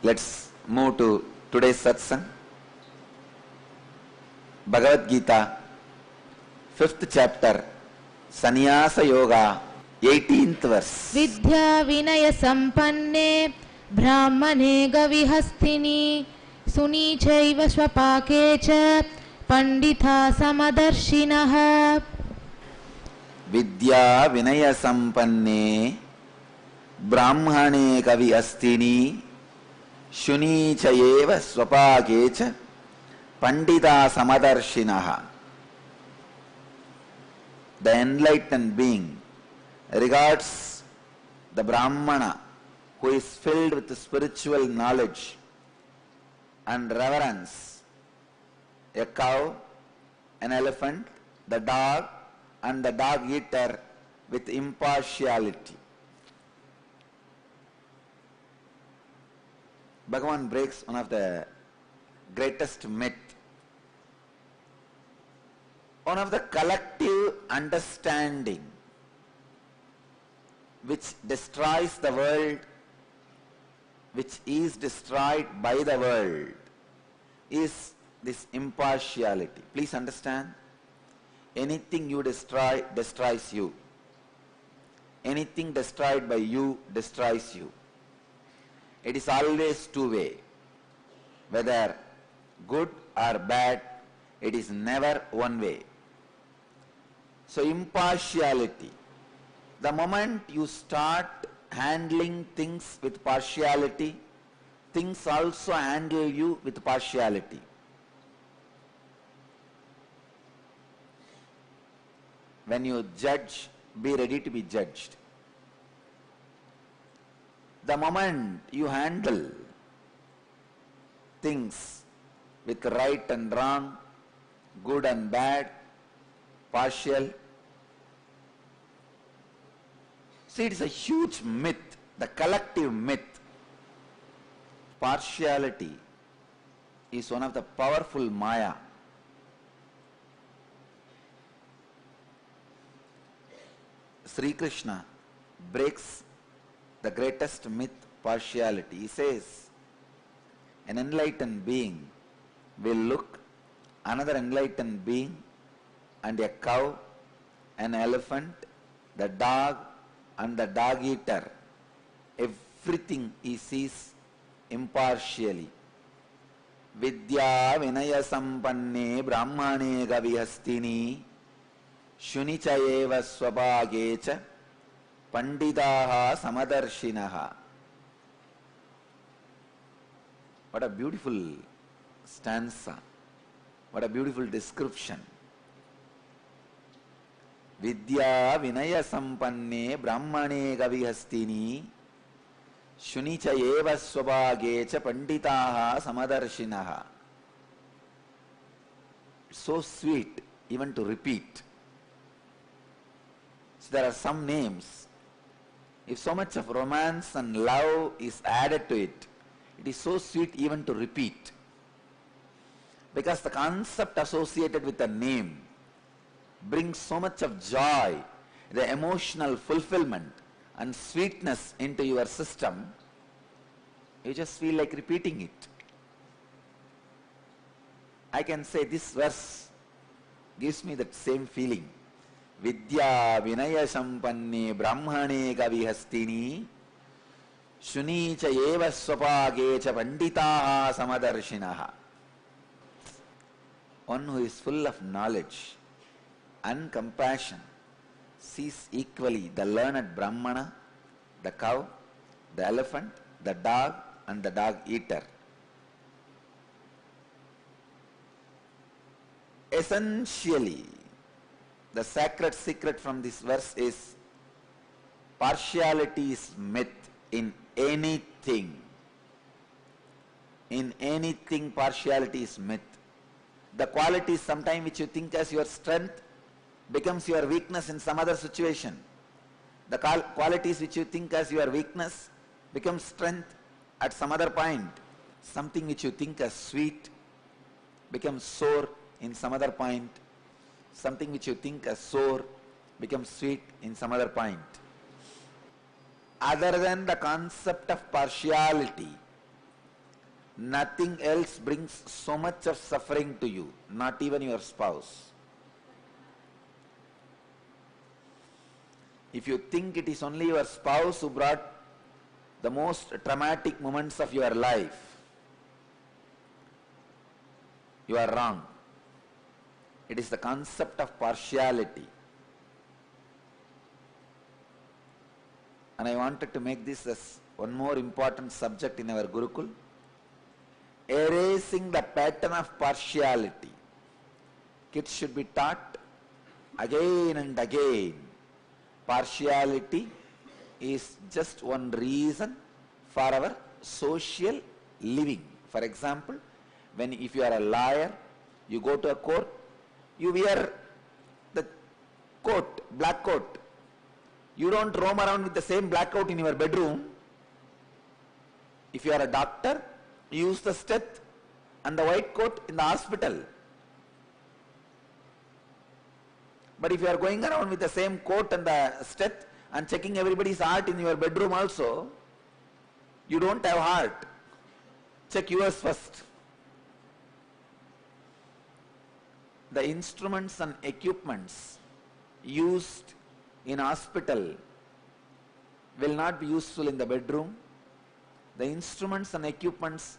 Let's move to today's satsang. Bhagavad Gita, 5th chapter, Sannyasa Yoga, 18th verse. Vidya Vinaya Sampanne Brahmane Gavihastini Sunichaiva Swapakecha Panditha Samadarshinaha. Vidya Vinaya Sampanne Brahmane Gavihastini Sunichaiva Swapakecha Pandita Samadarshinaha. The enlightened being regards the Brahmana who is filled with spiritual knowledge and reverence, a cow, an elephant, the dog, and the dog eater with impartiality. Bhagavan breaks one of the greatest myth. One of the collective understanding which destroys the world, which is destroyed by the world, is this impartiality. Please understand, anything you destroy destroys you. Anything destroyed by you destroys you. It is always two-way. Whether good or bad, it is never one way. So impartiality. The moment you start handling things with partiality, things also handle you with partiality. When you judge, be ready to be judged. The moment you handle things with right and wrong, good and bad, partial. See, it is a huge myth, the collective myth. Partiality is one of the powerful Maya. Sri Krishna breaks the greatest myth, partiality. He says, an enlightened being will look another enlightened being and a cow, an elephant, the dog and the dog eater, everything he sees impartially. Vidya Vinaya Sampanne Brahmane Gavihastini Shunichayeva Swabhagecha Pandidaha Samadarshinaha. What a beautiful stanza. What a beautiful description. Vidya Vinaya Sampanne Brahmane Gavihastini Shunichayeva Swabhagecha Panditaha Samadarshinaha. So sweet even to repeat. So there are some names. If so much of romance and love is added to it, it is so sweet even to repeat. Because the concept associated with a name brings so much of joy, the emotional fulfillment and sweetness into your system, you just feel like repeating it. I can say this verse gives me that same feeling. Vidya Vinaya Sampanne Brahmane Gavihastini Shunicha Eva Swapagecha Panditaha Samadarshinaha. One who is full of knowledge and compassion sees equally the learned Brahmana, the cow, the elephant, the dog and the dog eater. Essentially, the sacred secret from this verse is partiality is myth in anything. In anything, partiality is myth. The qualities sometimes which you think as your strength becomes your weakness in some other situation. The qualities which you think as your weakness becomes strength at some other point. Something which you think as sweet becomes sour in some other point. Something which you think as sour becomes sweet in some other point. Other than the concept of partiality, Nothing else brings so much of suffering to you, not even your spouse. If you think it is only your spouse who brought the most traumatic moments of your life, you are wrong. It is the concept of partiality. And I wanted to make this as one more important subject in our Gurukul. Erasing the pattern of partiality. Kids should be taught again and again. Partiality is just one reason for our social living. For example, if you are a lawyer, you go to a court, you wear the coat, black coat. You don't roam around with the same black coat in your bedroom. If you are a doctor, you use the steth and the white coat in the hospital. But if you are going around with the same coat and the steth and checking everybody's heart in your bedroom also, you don't have heart. Check yours first. The instruments and equipments used in hospital will not be useful in the bedroom. The instruments and equipments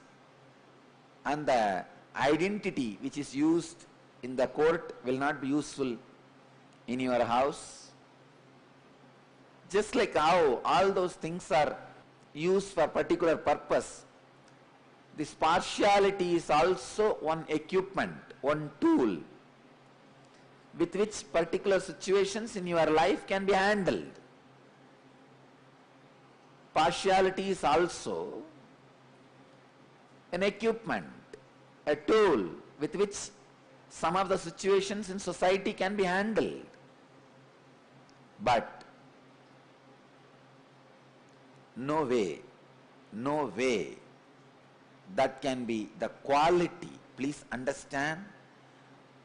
and the identity which is used in the court will not be useful in your house. Just like how all those things are used for particular purpose, this partiality is also one equipment, one tool with which particular situations in your life can be handled. Partiality is also an equipment, a tool with which some of the situations in society can be handled. But no way that can be the quality. Please understand,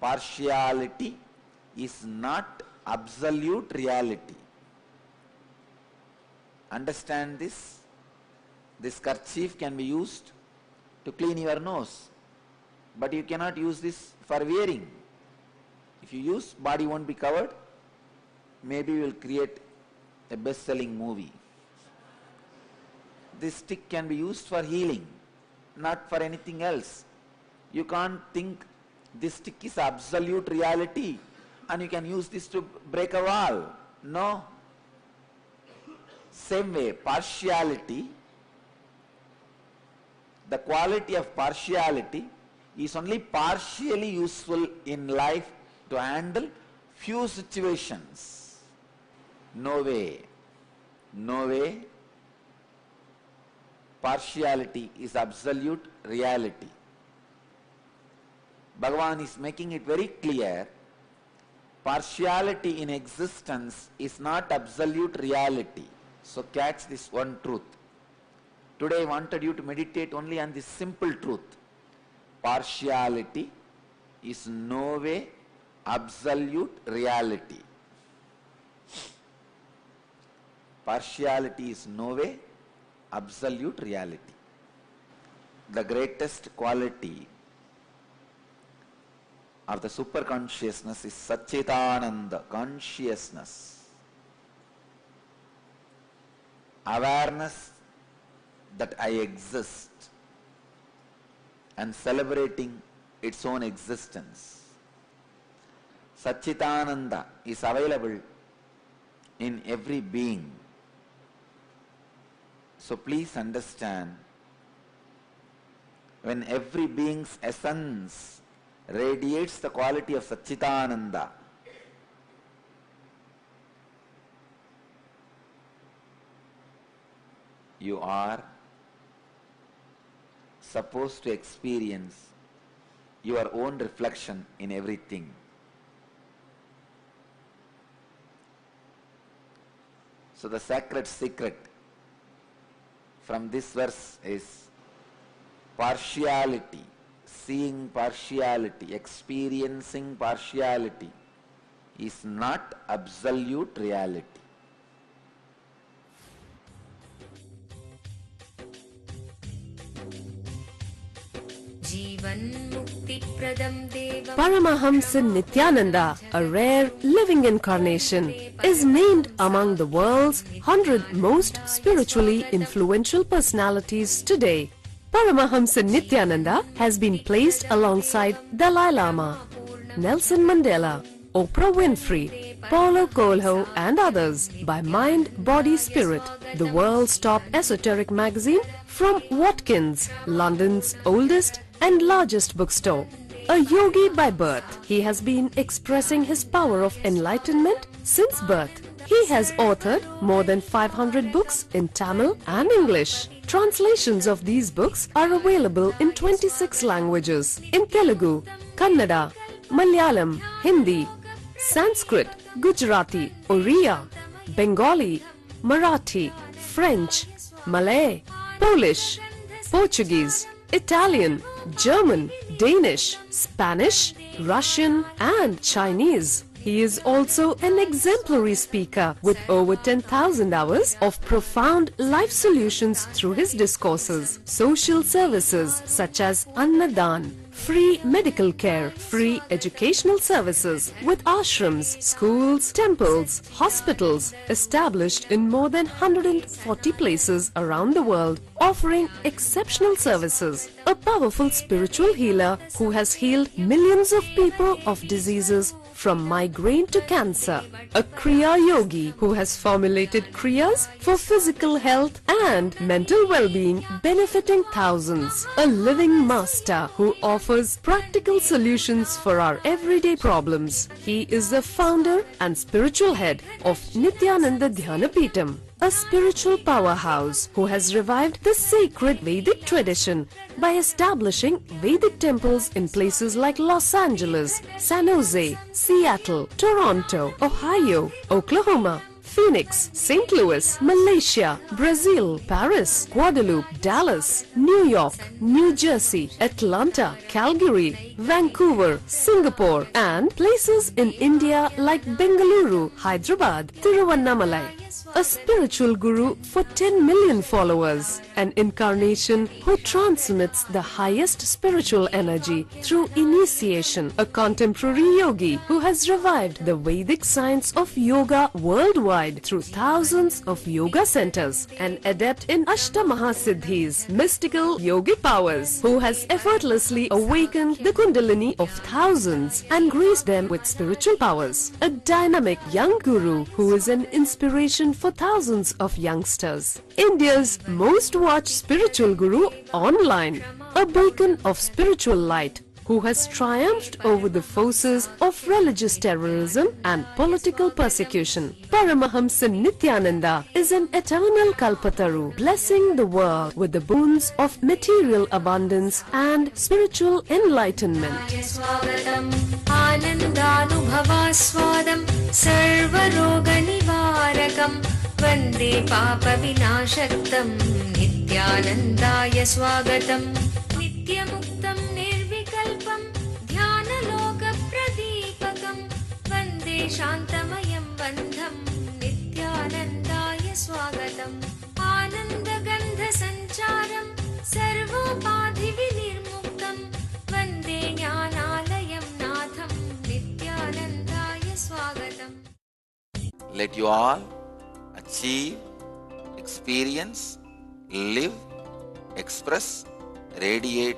partiality is not absolute reality. Understand this. This kerchief can be used to clean your nose, but you cannot use this for wearing. If you use, body won't be covered. Maybe you will create a best-selling movie. This stick can be used for healing, not for anything else. You can't think this stick is absolute reality and you can use this to break a wall. No. Same way, partiality, the quality of partiality is only partially useful in life to handle few situations. No way partiality is absolute reality. Bhagavan is making it very clear, partiality in existence is not absolute reality. So catch this one truth. Today I wanted you to meditate only on this simple truth. Partiality is no way absolute reality. Partiality is no way absolute reality. The greatest quality of the super consciousness is Satchitananda, consciousness. Awareness that I exist and celebrating its own existence. Satchitananda is available in every being. So please understand, when every being's essence radiates the quality of Satchitananda, you are supposed to experience your own reflection in everything. So the sacred secret from this verse is partiality, seeing partiality, experiencing partiality is not absolute reality. Paramahamsa Nithyananda, a rare living incarnation, is named among the world's 100 most spiritually influential personalities today. Paramahamsa Nithyananda has been placed alongside Dalai Lama, Nelson Mandela, Oprah Winfrey, Paulo Coelho and others by Mind, Body, Spirit, the world's top esoteric magazine from Watkins, London's oldest and largest bookstore. A yogi by birth, he has been expressing his power of enlightenment since birth. He has authored more than 500 books in Tamil and English. Translations of these books are available in 26 languages in Telugu, Kannada, Malayalam, Hindi, Sanskrit, Gujarati, Oriya, Bengali, Marathi, French, Malay, Polish, Portuguese, Italian, German, Danish, Spanish, Russian and Chinese. He is also an exemplary speaker with over 10,000 hours of profound life solutions through his discourses. Social services such as Annadan, free medical care, free educational services with ashrams, schools, temples, hospitals established in more than 140 places around the world, offering exceptional services. A powerful spiritual healer who has healed millions of people of diseases from migraine to cancer. A Kriya Yogi who has formulated Kriyas for physical health and mental well-being, benefiting thousands. A living master who offers practical solutions for our everyday problems. He is the founder and spiritual head of Nithyananda Dhyanapeetham, a spiritual powerhouse who has revived the sacred Vedic tradition by establishing Vedic temples in places like Los Angeles, San Jose, Seattle, Toronto, Ohio, Oklahoma, Phoenix, St. Louis, Malaysia, Brazil, Paris, Guadeloupe, Dallas, New York, New Jersey, Atlanta, Calgary, Vancouver, Singapore, and places in India like Bengaluru, Hyderabad, Thiruvannamalai. A spiritual guru for 10 million followers, an incarnation who transmits the highest spiritual energy through initiation, a contemporary yogi who has revived the Vedic science of yoga worldwide through thousands of yoga centers, an adept in Ashtamahasiddhis, mystical yogic powers, who has effortlessly awakened the Kundalini of thousands and graced them with spiritual powers, a dynamic young guru who is an inspiration for thousands of youngsters. India's most watched spiritual guru online, a beacon of spiritual light who has triumphed over the forces of religious terrorism and political persecution. Paramahamsa Nithyananda is an eternal Kalpataru, blessing the world with the boons of material abundance and spiritual enlightenment. वन्दे पापविनाशक्तं नित्यानन्दाय स्वागतं नित्यमुक्तं निर्विकल्पं ध्यानलोकप्रदीपकं वन्दे शान्तमयं बन्धं नित्यानन्दाय स्वागतम् आनन्दगन्धसञ्चारं सर्वोपाधिविनिर्मुक्तं वन्दे ज्ञानालयं नाथं नित्यानन्दाय स्वागतम्. Let you all achieve, experience, live, express, radiate,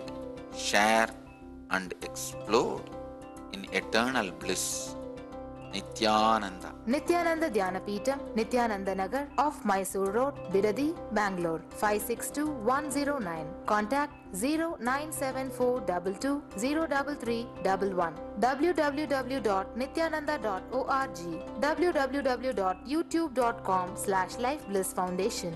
share and explode in eternal bliss. Nithyananda. Nithyananda Dhyanapeetham, Nithyananda Nagar off Mysore Road, Bidadi, Bangalore 562109. Contact 097422033111. www.nithyananda.org. www.youtube.com/lifeblissfoundation.